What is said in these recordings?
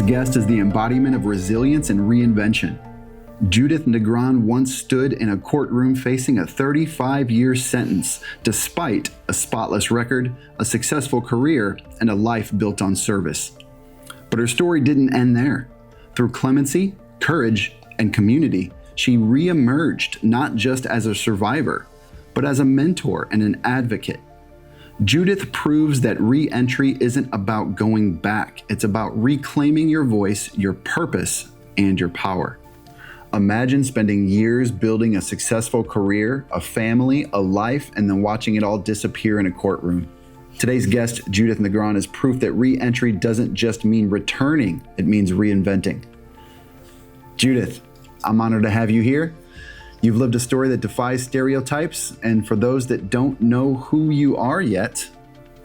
guest is the embodiment of resilience and reinvention. Judith Negron once stood in a courtroom facing a 35-year sentence, despite a spotless record, a successful career, and a life built on service. But her story didn't end there. Through clemency, courage, and community, she re-emerged not just as a survivor, but as a mentor and an advocate. Judith proves that re-entry isn't about going back. It's about reclaiming your voice, your purpose, and your power. Imagine spending years building a successful career, a family, a life, and then watching it all disappear in a courtroom. Today's guest, Judith Negron, is proof that re-entry doesn't just mean returning, it means reinventing. Judith, I'm honored to have you here. You've lived a story that defies stereotypes, and for those that don't know who you are yet,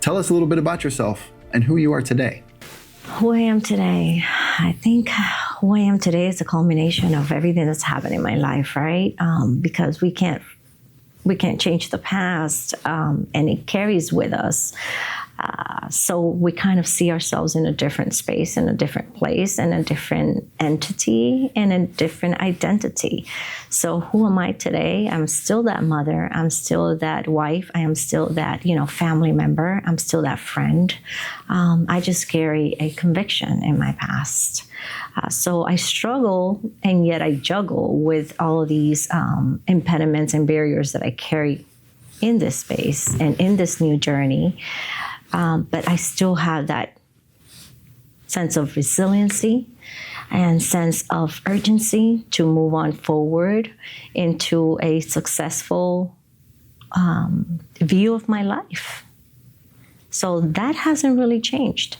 tell us a little bit about yourself and who you are today. Who I am today, I think who I am today is a culmination of everything that's happened in my life, right? Because we can't change the past, and it carries with us. So we kind of see ourselves in a different space, in a different place, and a different entity, and a different identity. So who am I today? I'm still that mother. I'm still that wife. I am still that, family member. I'm still that friend. I just carry a conviction in my past. So I struggle, and yet I juggle with all of these impediments and barriers that I carry in this space and in this new journey. But I still have that sense of resiliency and sense of urgency to move on forward into a successful view of my life. So that hasn't really changed.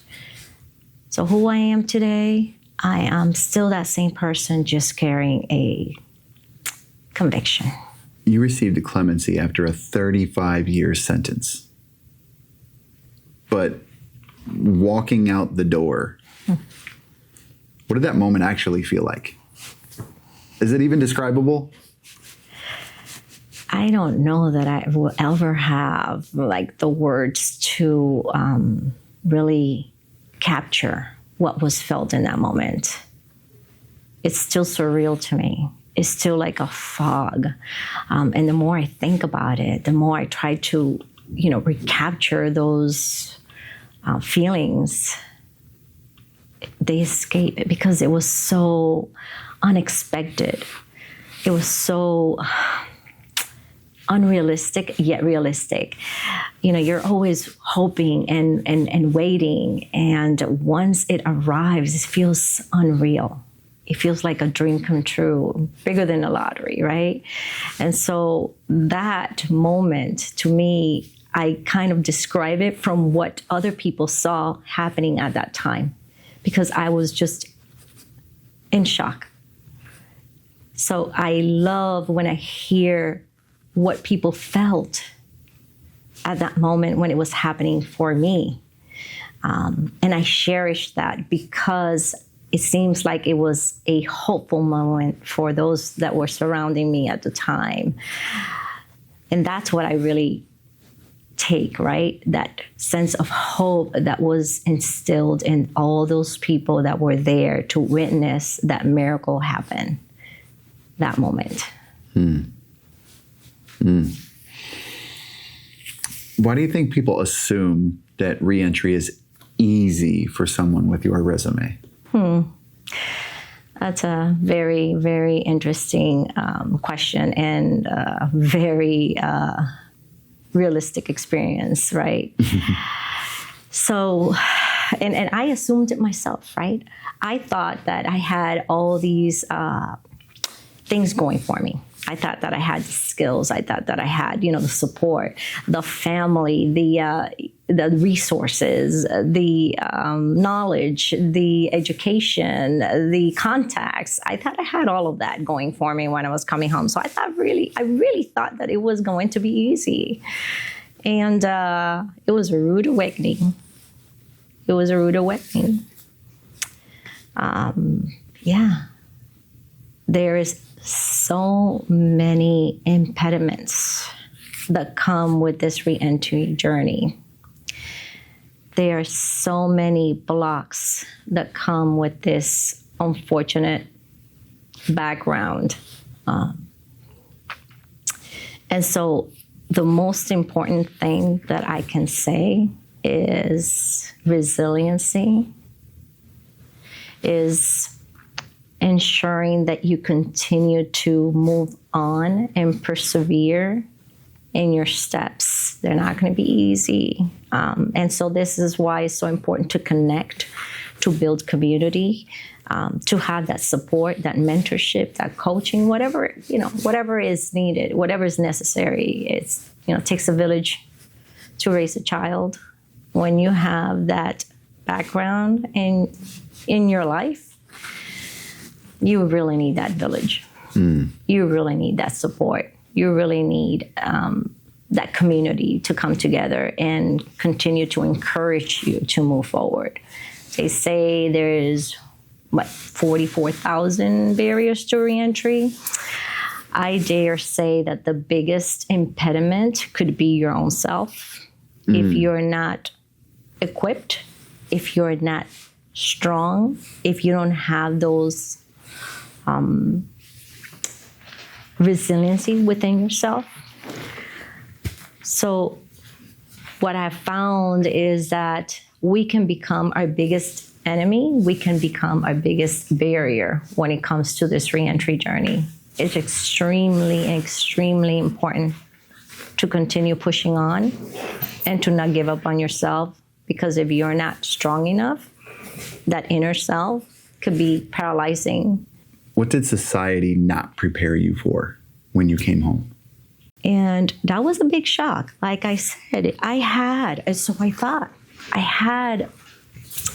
So who I am today, I am still that same person, just carrying a conviction. You received a clemency after a 35-year sentence. But walking out the door, what did that moment actually feel like? Is it even describable? I don't know that I will ever have the words to really capture what was felt in that moment. It's still surreal to me. It's still like a fog. And the more I think about it, the more I try to, recapture those feelings. They escape because it was so unexpected. It was so unrealistic, yet realistic. You're always hoping and waiting. And once it arrives, it feels unreal. It feels like a dream come true, bigger than a lottery, right? And so that moment, to me, I kind of describe it from what other people saw happening at that time, because I was just in shock. So I love when I hear what people felt at that moment when it was happening for me. And I cherish that because it seems like it was a hopeful moment for those that were surrounding me at the time. And that's what I really take, right? That sense of hope that was instilled in all those people that were there to witness that miracle happen, that moment. Why do you think people assume that reentry is easy for someone with your resume? That's a very, very interesting question, and a very realistic experience, right? So, and I assumed it myself, right? I thought that I had all these things going for me. I thought that I had the skills. I thought that I had, the support, the family, the resources, the knowledge, the education, the contacts. I thought I had all of that going for me when I was coming home. So I really thought that it was going to be easy. And it was a rude awakening. There is so many impediments that come with this reentry journey. there are so many blocks that come with this unfortunate background. And so the most important thing that I can say is resiliency, is ensuring that you continue to move on and persevere in your steps. They're not going to be easy. And so this is why it's so important to connect, to build community, to have that support, that mentorship, that coaching, whatever is needed, whatever is necessary. It takes a village to raise a child. When you have that background in your life, you really need that village. You really need that support. You really need that community to come together and continue to encourage you to move forward. They say there is 44,000 barriers to reentry. I dare say that the biggest impediment could be your own self. If you're not equipped, if you're not strong, if you don't have those resiliency within yourself. So what I've found is that we can become our biggest enemy. We can become our biggest barrier when it comes to this reentry journey. It's extremely, extremely important to continue pushing on and to not give up on yourself, because if you're not strong enough, that inner self could be paralyzing. What did society not prepare you for when you came home? And that was a big shock. Like I said, I thought I had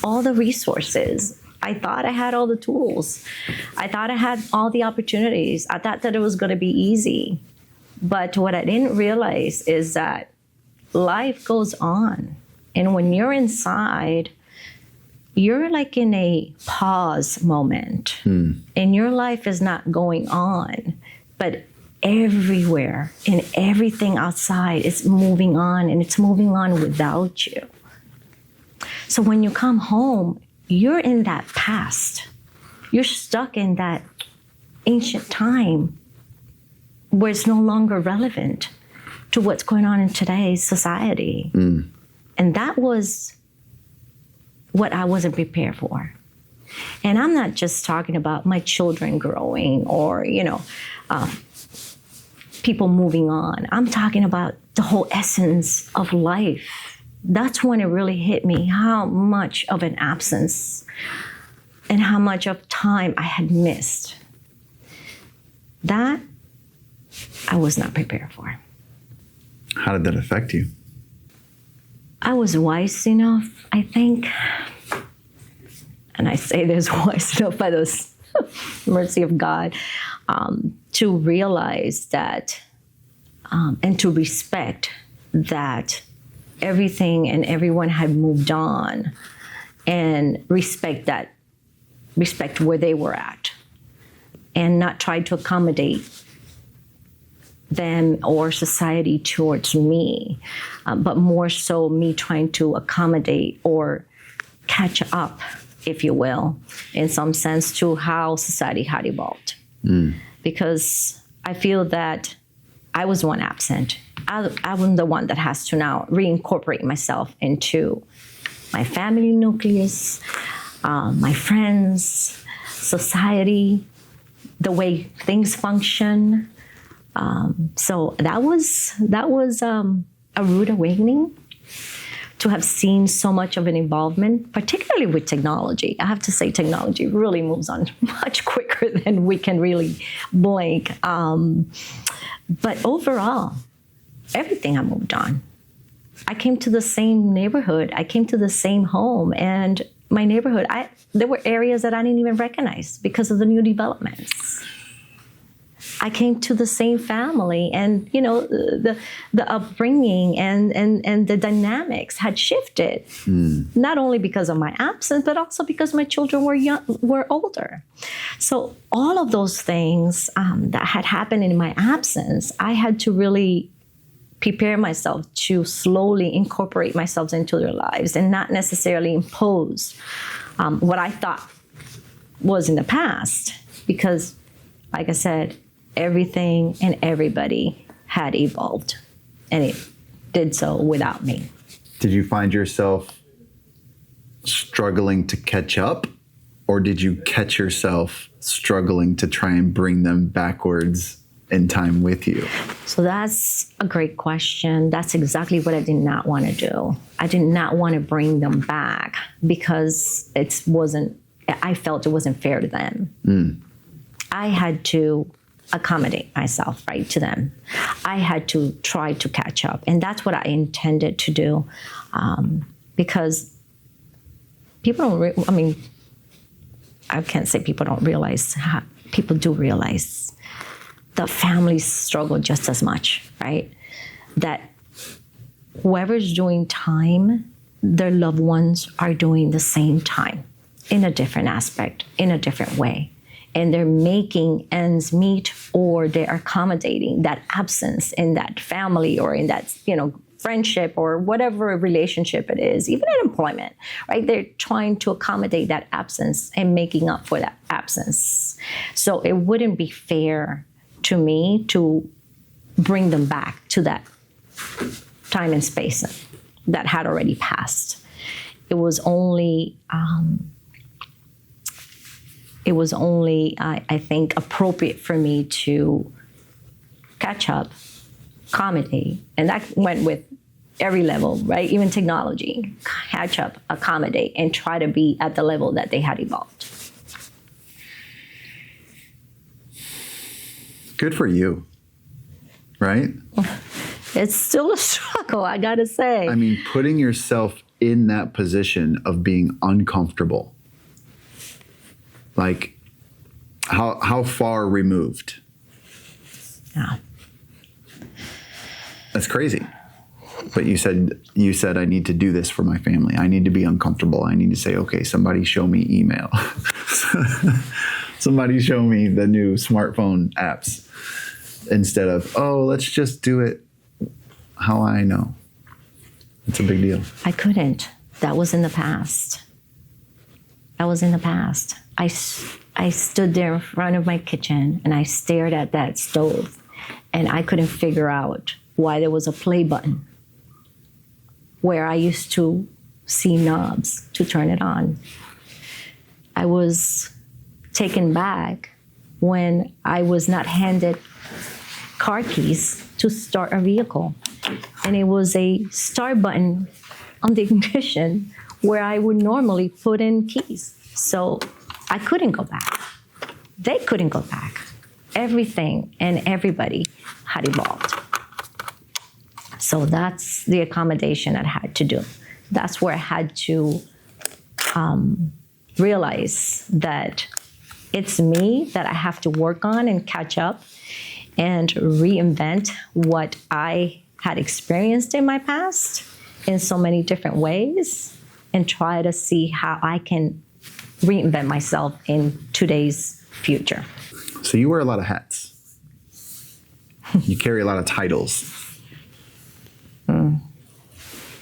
all the resources. I thought I had all the tools. I thought I had all the opportunities. I thought that it was going to be easy. But what I didn't realize is that life goes on. And when you're inside, you're like in a pause moment. And your life is not going on. But everywhere and everything outside is moving on, and it's moving on without you. So when you come home, you're in that past. You're stuck in that ancient time where it's no longer relevant to what's going on in today's society. And that was what I wasn't prepared for. And I'm not just talking about my children growing or, people moving on. I'm talking about the whole essence of life. That's when it really hit me how much of an absence and how much of time I had missed. That I was not prepared for. How did that affect you? I was wise enough, I think, and I say this wise enough by the mercy of God, to realize that and to respect that everything and everyone had moved on, and respect where they were at, and not try to accommodate them or society towards me, but more so me trying to accommodate or catch up, if you will, in some sense, to how society had evolved. Because I feel that I was one absent. I'm the one that has to now reincorporate myself into my family nucleus, my friends, society, the way things function. So that was a rude awakening to have seen so much of an involvement, particularly with technology. I have to say technology really moves on much quicker than we can really blink. But overall, everything I moved on. I came to the same neighborhood. I came to the same home. And my neighborhood, there were areas that I didn't even recognize because of the new developments. I came to the same family, and the upbringing and the dynamics had shifted, not only because of my absence, but also because my children were older. So all of those things that had happened in my absence, I had to really prepare myself to slowly incorporate myself into their lives and not necessarily impose what I thought was in the past. Because, like I said, everything and everybody had evolved, and it did so without me. Did you find yourself struggling to catch up, or did you catch yourself struggling to try and bring them backwards in time with you? So that's a great question. That's exactly what I did not want to do. I did not want to bring them back because I felt it wasn't fair to them. I had to accommodate myself, right, to them. I had to try to catch up. And that's what I intended to do, because people don't, I can't say people don't realize, people do realize the families struggle just as much, right? That whoever's doing time, their loved ones are doing the same time in a different aspect, in a different way. And they're making ends meet, or they're accommodating that absence in that family or in that, friendship or whatever relationship it is, even in employment, right? They're trying to accommodate that absence and making up for that absence. So it wouldn't be fair to me to bring them back to that time and space that had already passed. It was only, I think, appropriate for me to catch up, accommodate, and that went with every level, right? Even technology, catch up, accommodate, and try to be at the level that they had evolved. Good for you, right? It's still a struggle, I gotta say. Putting yourself in that position of being uncomfortable, like how far removed? Yeah. That's crazy. But you said I need to do this for my family. I need to be uncomfortable. I need to say, okay, somebody show me email. Somebody show me the new smartphone apps, instead of, oh, let's just do it how I know. It's a big deal. I couldn't. That was in the past. I stood there in front of my kitchen and I stared at that stove, and I couldn't figure out why there was a play button where I used to see knobs to turn it on. I was taken back when I was not handed car keys to start a vehicle. And it was a start button on the ignition where I would normally put in keys. So I couldn't go back. They couldn't go back. Everything and everybody had evolved. So that's the accommodation I had to do. That's where I had to realize that it's me that I have to work on and catch up and reinvent what I had experienced in my past in so many different ways, and try to see how I can reinvent myself in today's future. So you wear a lot of hats. You carry a lot of titles.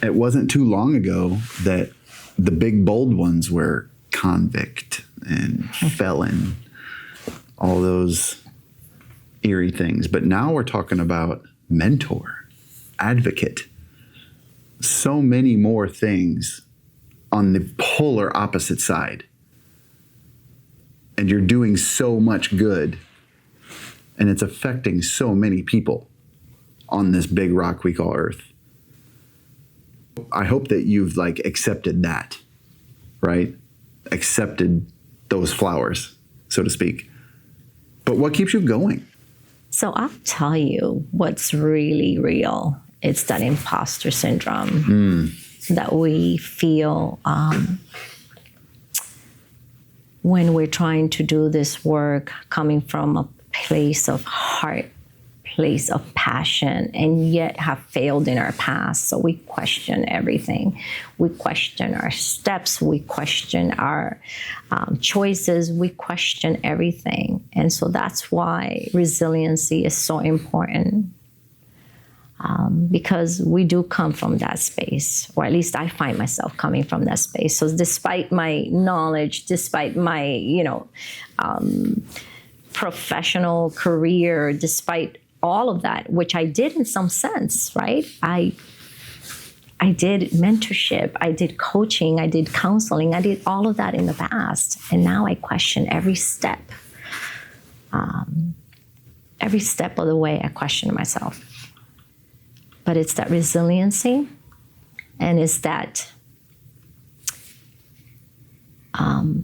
It wasn't too long ago that the big bold ones were convict and felon, all those eerie things. But now we're talking about mentor, advocate, so many more things on the polar opposite side. And you're doing so much good, and it's affecting so many people on this big rock we call Earth. I hope that you've accepted that, right? Accepted those flowers, so to speak. But what keeps you going? So I'll tell you what's really real. It's that imposter syndrome that we feel when we're trying to do this work, coming from a place of heart, place of passion, and yet have failed in our past. So we question everything. We question our steps. We question our choices. We question everything. And so that's why resiliency is so important. because we do come from that space, or at least I find myself coming from that space. So despite my knowledge, despite my, professional career, despite all of that, which I did in some sense, right? I did mentorship, I did coaching, I did counseling, I did all of that in the past. And now I question every step. Every step of the way, I question myself. But it's that resiliency, and it's that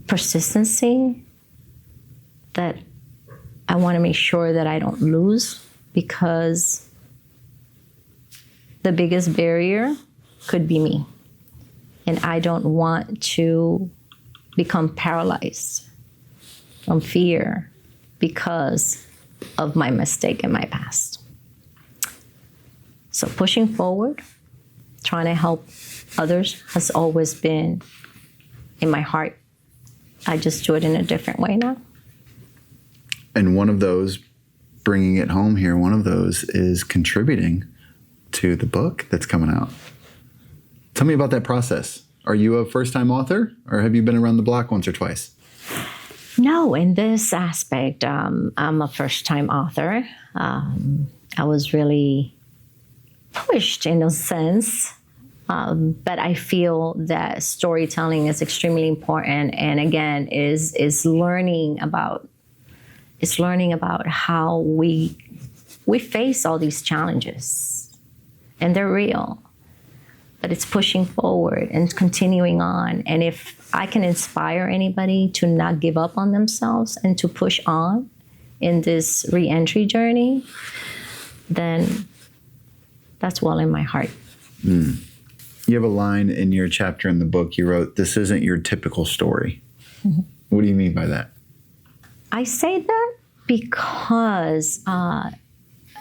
persistency that I want to make sure that I don't lose, because the biggest barrier could be me. And I don't want to become paralyzed from fear because of my mistake in my past. So pushing forward, trying to help others has always been in my heart. I just do it in a different way now. And one of those, bringing it home here, one of those is contributing to the book that's coming out. Tell me about that process. Are you a first-time author, or have you been around the block once or twice? No, in this aspect, I'm a first-time author. I was really pushed in a sense, but I feel that storytelling is extremely important, and again, is learning about how we face all these challenges, and they're real. But it's pushing forward and continuing on. And if I can inspire anybody to not give up on themselves and to push on in this reentry journey, then that's well in my heart. You have a line in your chapter in the book, you wrote, "This isn't your typical story." Mm-hmm. What do you mean by that? I say that because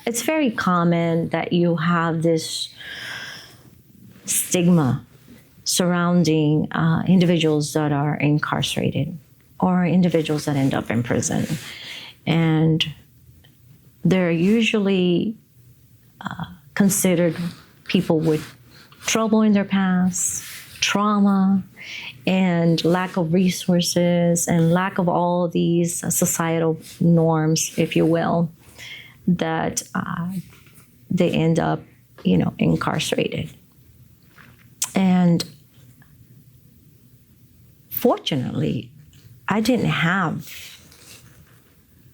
it's very common that you have this stigma surrounding individuals that are incarcerated or individuals that end up in prison. And they're usually considered people with trouble in their past, trauma, and lack of resources, and lack of all these societal norms, if you will, that they end up, incarcerated. And fortunately, I didn't have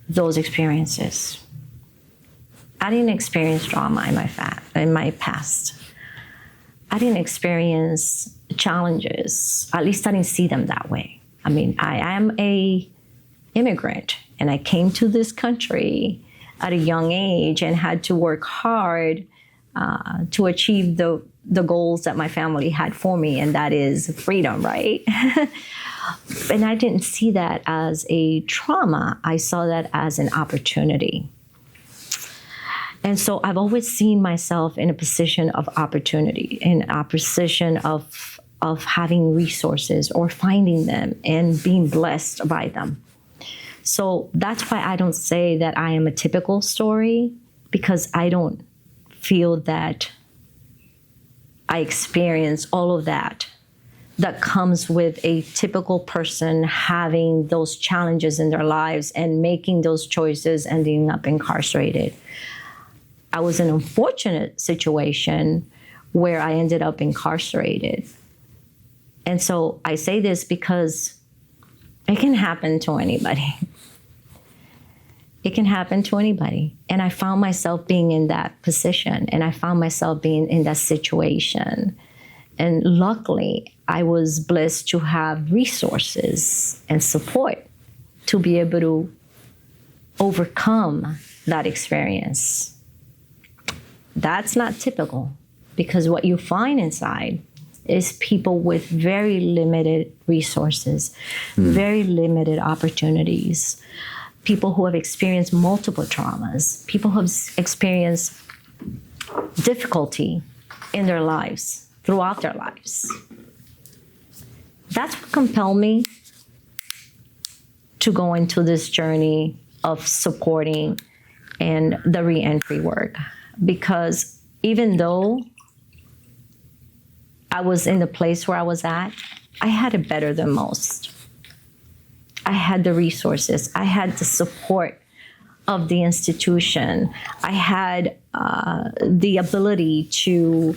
those experiences. I didn't experience trauma in my past. I didn't experience challenges. At least I didn't see them that way. I mean, I am an immigrant, and I came to this country at a young age and had to work hard to achieve the goals that my family had for me, and that is freedom, right? And I didn't see that as a trauma. I saw that as an opportunity. And so I've always seen myself in a position of opportunity, in a position of having resources or finding them and being blessed by them. So that's why I don't say that I am a typical story, because I don't feel that I experience all of that comes with a typical person having those challenges in their lives and making those choices, ending up incarcerated. I was in an unfortunate situation where I ended up incarcerated. And so I say this because it can happen to anybody. It can happen to anybody. And I found myself being in that position, and I found myself being in that situation. And luckily, I was blessed to have resources and support to be able to overcome that experience. That's not typical, because what you find inside is people with very limited resources, very limited opportunities, people who have experienced multiple traumas, people who have experienced difficulty in their lives, throughout their lives. That's what compelled me to go into this journey of supporting and the reentry work, because even though I was in the place where I was at, I had it better than most. I had the resources. I had the support of the institution. I had the ability to,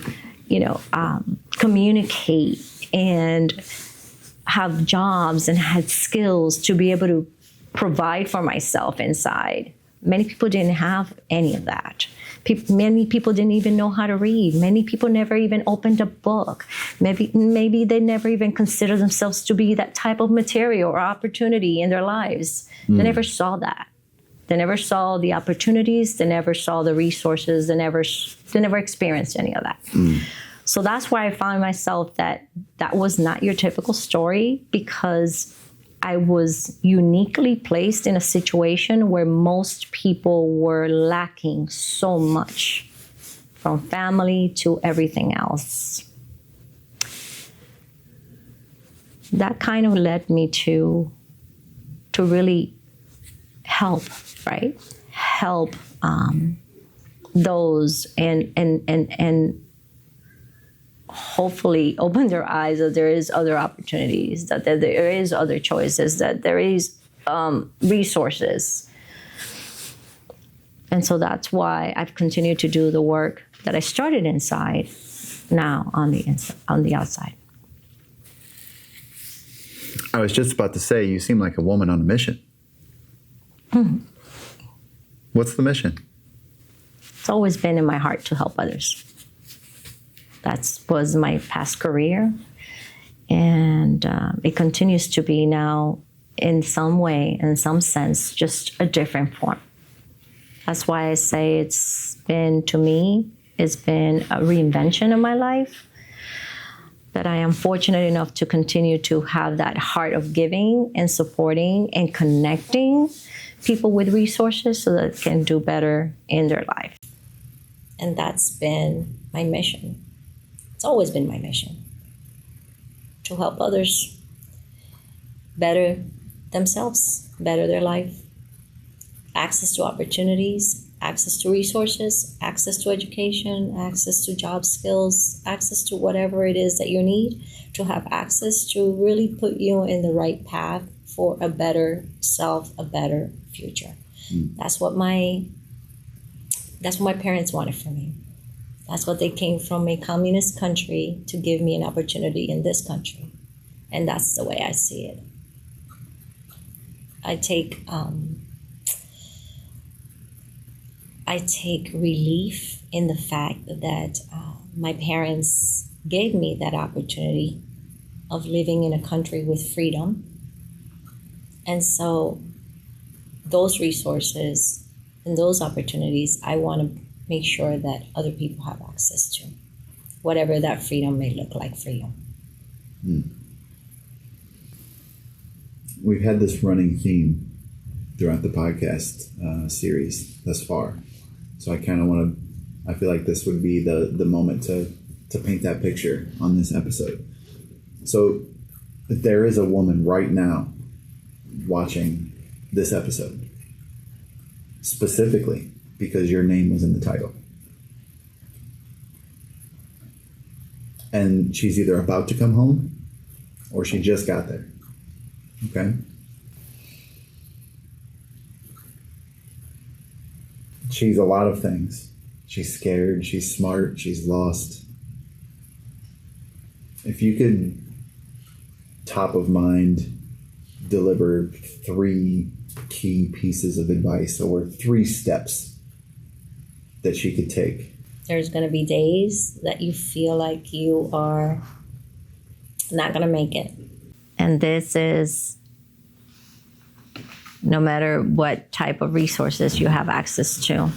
communicate and have jobs and had skills to be able to provide for myself inside. Many people didn't have any of that. Many people didn't even know how to read. Many people never even opened a book. Maybe they never even considered themselves to be that type of material or opportunity in their lives. They never saw that. They never saw the opportunities. They never saw the resources. They never experienced any of that. So that's why I found myself that was not your typical story, because I was uniquely placed in a situation where most people were lacking so much, from family to everything else. That kind of led me to really help, right? Help those and hopefully open their eyes that there is other opportunities, that there is other choices, that there is resources. And so that's why I've continued to do the work that I started inside, now on the outside. I was just about to say, you seem like a woman on a mission. What's the mission? It's always been in my heart to help others. That was my past career, and it continues to be now in some way, in some sense, just a different form. That's why I say it's been a reinvention of my life, that I am fortunate enough to continue to have that heart of giving and supporting and connecting people with resources so that they can do better in their life. And that's been my mission. It's always been my mission, to help others better themselves, better their life, access to opportunities, access to resources, access to education, access to job skills, access to whatever it is that you need, to have access to really put you in the right path for a better self, a better future. That's what my parents wanted for me. That's what they came from, a communist country, to give me an opportunity in this country. And that's the way I see it. I take relief in the fact that my parents gave me that opportunity of living in a country with freedom. And so those resources and those opportunities, I want to make sure that other people have access to, whatever that freedom may look like for you. We've had this running theme throughout the podcast series thus far. So I kind of I feel like this would be the moment to paint that picture on this episode. So if there is a woman right now watching this episode, specifically because your name was in the title, and she's either about to come home or she just got there, okay? She's a lot of things. She's scared, she's smart, she's lost. If you could, top of mind, deliver 3 key pieces of advice or 3 steps that she could take. There's going to be days that you feel like you are not going to make it. And this is no matter what type of resources you have access to,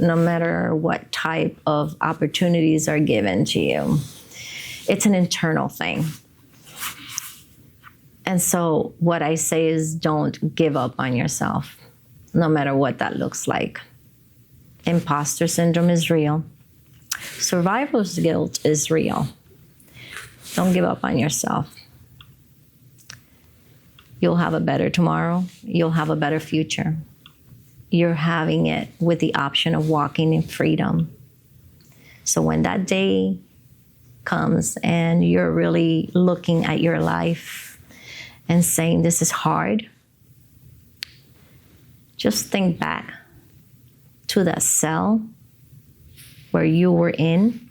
no matter what type of opportunities are given to you. It's an internal thing. And so what I say is, don't give up on yourself, no matter what that looks like. Imposter syndrome is real. Survivor's guilt is real. Don't give up on yourself. You'll have a better tomorrow. You'll have a better future. You're having it with the option of walking in freedom. So when that day comes and you're really looking at your life and saying, this is hard, just think back to that cell where you were in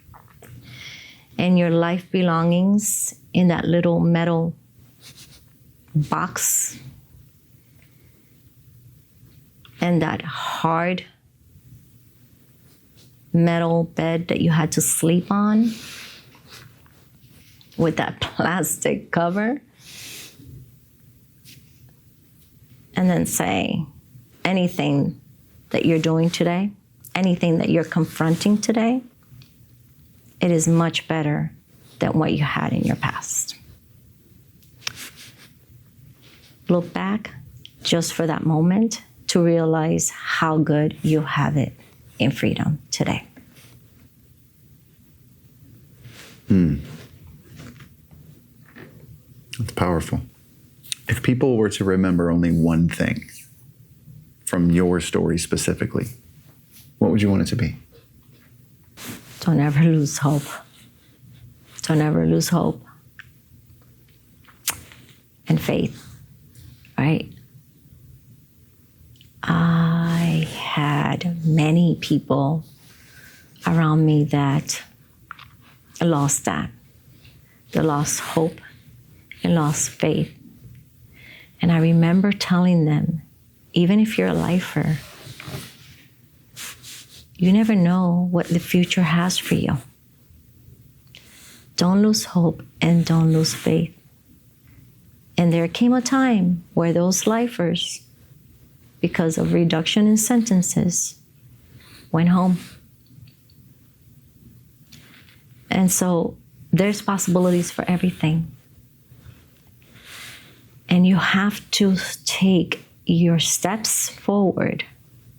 and your life belongings in that little metal box and that hard metal bed that you had to sleep on with that plastic cover, and then say, anything that you're doing today, anything that you're confronting today, it is much better than what you had in your past. Look back just for that moment to realize how good you have it in freedom today. That's powerful. If people were to remember only one thing from your story specifically, what would you want it to be? Don't ever lose hope. Don't ever lose hope and faith, right? I had many people around me that lost that. They lost hope and lost faith. And I remember telling them, even if you're a lifer, you never know what the future has for you. Don't lose hope and don't lose faith. And there came a time where those lifers, because of reduction in sentences, went home. And so there's possibilities for everything. And you have to take your steps forward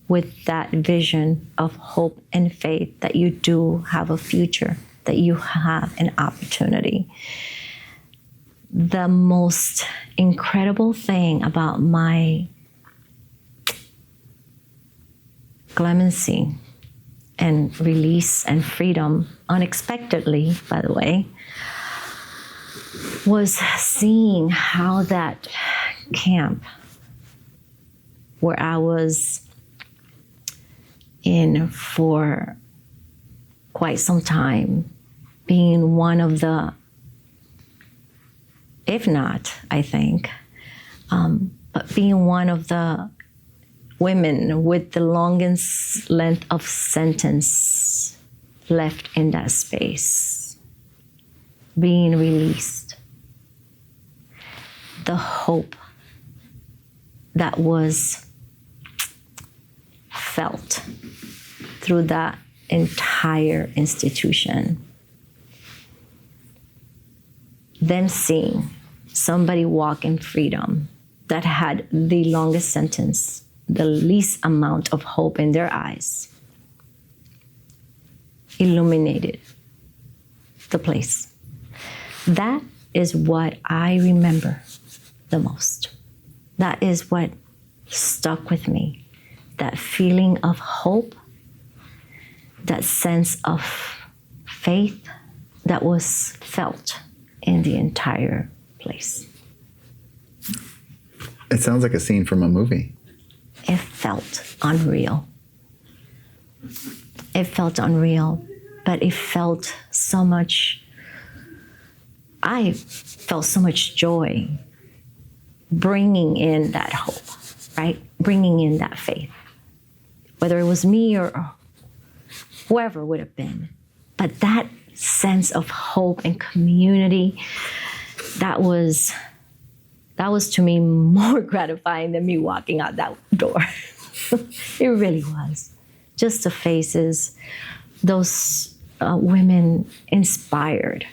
with that vision of hope and faith that you do have a future, that you have an opportunity. The most incredible thing about my clemency and release and freedom, unexpectedly, by the way, was seeing how that camp where I was in for quite some time, being one of the, if not, I think, but being one of the women with the longest length of sentence left in that space, being released. The hope that was felt through that entire institution. Then seeing somebody walk in freedom that had the longest sentence, the least amount of hope in their eyes, illuminated the place. That is what I remember the most. That is what stuck with me. That feeling of hope, that sense of faith that was felt in the entire place. It sounds like a scene from a movie. It felt unreal. It felt unreal, but it felt so much, I felt so much joy bringing in that hope, right? Bringing in that faith. Whether it was me or whoever would have been. But that sense of hope and community, that was to me more gratifying than me walking out that door. It really was. Just the faces, those women inspired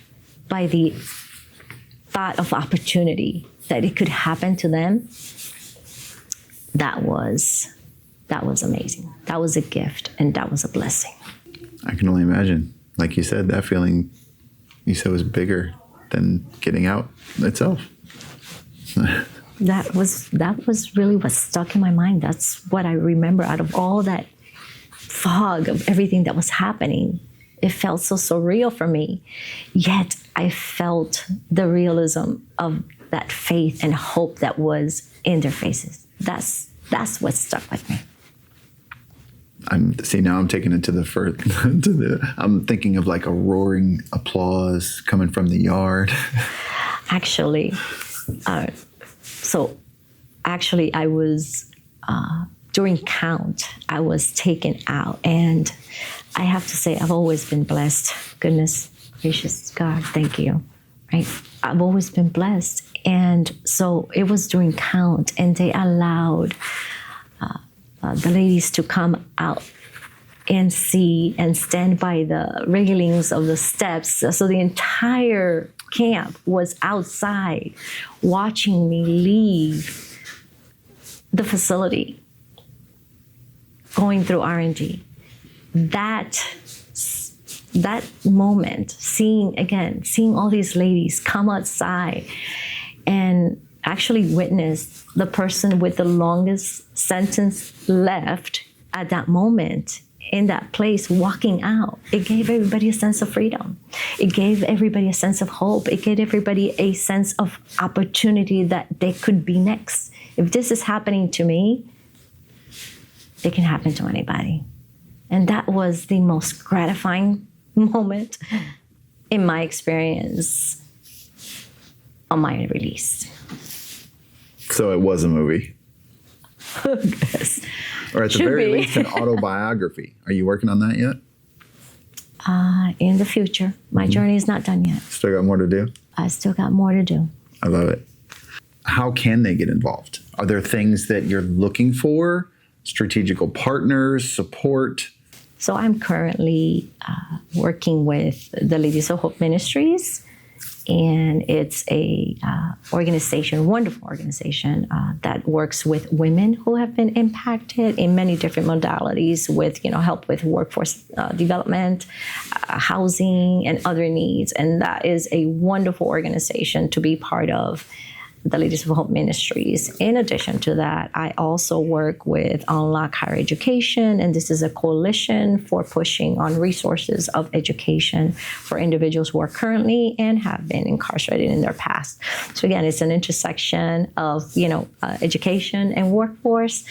by the thought of opportunity that it could happen to them. That was amazing. That was a gift and that was a blessing. I can only imagine. Like you said, that feeling you said was bigger than getting out itself. That was really what stuck in my mind. That's what I remember out of all that fog of everything that was happening. It felt so surreal for me. Yet I felt the realism of that faith and hope that was in their faces. That's what stuck with me. Now I'm taking it to I'm thinking of like a roaring applause coming from the yard. Actually, I was, during count, I was taken out. And I have to say, I've always been blessed. Goodness gracious, God, thank you. Right? I've always been blessed. And so it was during count, and they allowed the ladies to come out and see and stand by the railings of the steps. So the entire camp was outside watching me leave the facility, going through R&D. That moment, seeing all these ladies come outside and actually witness the person with the longest sentence left at that moment in that place walking out. It gave everybody a sense of freedom. It gave everybody a sense of hope. It gave everybody a sense of opportunity that they could be next. If this is happening to me, it can happen to anybody. And that was the most gratifying moment in my experience on my release. So it was a movie. Yes. Or at the very least, an autobiography. Are you working on that yet? In the future. My journey is not done yet. Still got more to do? I still got more to do. I love it. How can they get involved? Are there things that you're looking for? Strategical partners, support? So I'm currently working with the Ladies of Hope Ministries, and it's a wonderful organization that works with women who have been impacted in many different modalities with, help with workforce development, housing, and other needs. And that is a wonderful organization to be part of, the Ladies of Hope Ministries. In addition to that, I also work with Unlock Higher Education, and this is a coalition for pushing on resources of education for individuals who are currently and have been incarcerated in their past. So again, it's an intersection of, education and workforce,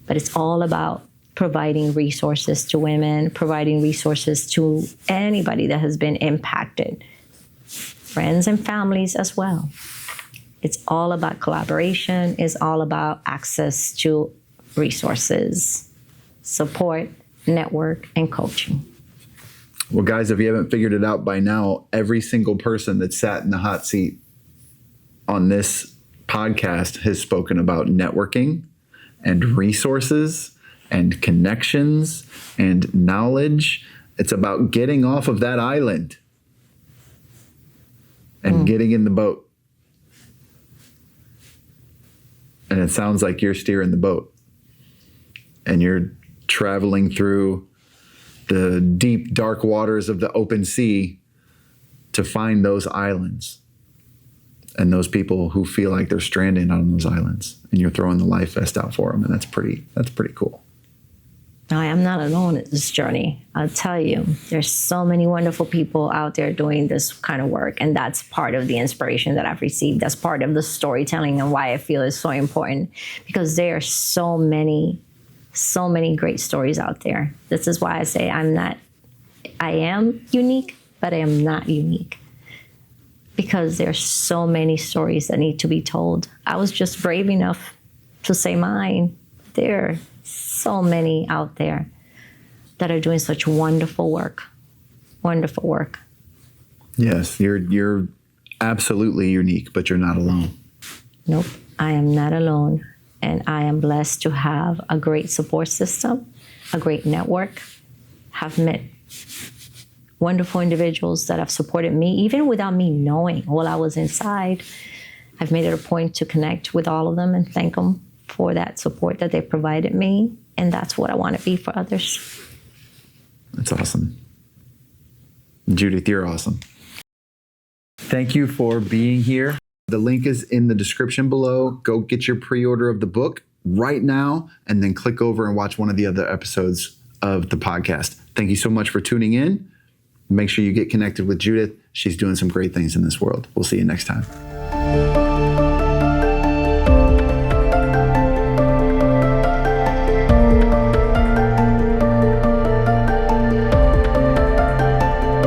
but it's all about providing resources to women, providing resources to anybody that has been impacted, friends and families as well. It's all about collaboration. It's all about access to resources, support, network, and coaching. Well, guys, if you haven't figured it out by now, every single person that sat in the hot seat on this podcast has spoken about networking and resources and connections and knowledge. It's about getting off of that island and getting in the boat. And it sounds like you're steering the boat and you're traveling through the deep, dark waters of the open sea to find those islands and those people who feel like they're stranded on those islands, and you're throwing the life vest out for them. And that's pretty cool. I am not alone in this journey. I'll tell you, there's so many wonderful people out there doing this kind of work. And that's part of the inspiration that I've received. That's part of the storytelling and why I feel it's so important, because there are so many great stories out there. This is why I say I am unique, but I am not unique, because there's so many stories that need to be told. I was just brave enough to say mine. There are so many out there that are doing such wonderful work. Wonderful work. Yes, you're absolutely unique, but you're not alone. Nope, I am not alone. And I am blessed to have a great support system, a great network, have met wonderful individuals that have supported me, even without me knowing while I was inside. I've made it a point to connect with all of them and thank them for that support that they provided me. And that's what I want to be for others. That's awesome. Judith, you're awesome. Thank you for being here. The link is in the description below. Go get your pre-order of the book right now, and then click over and watch one of the other episodes of the podcast. Thank you so much for tuning in. Make sure you get connected with Judith. She's doing some great things in this world. We'll see you next time.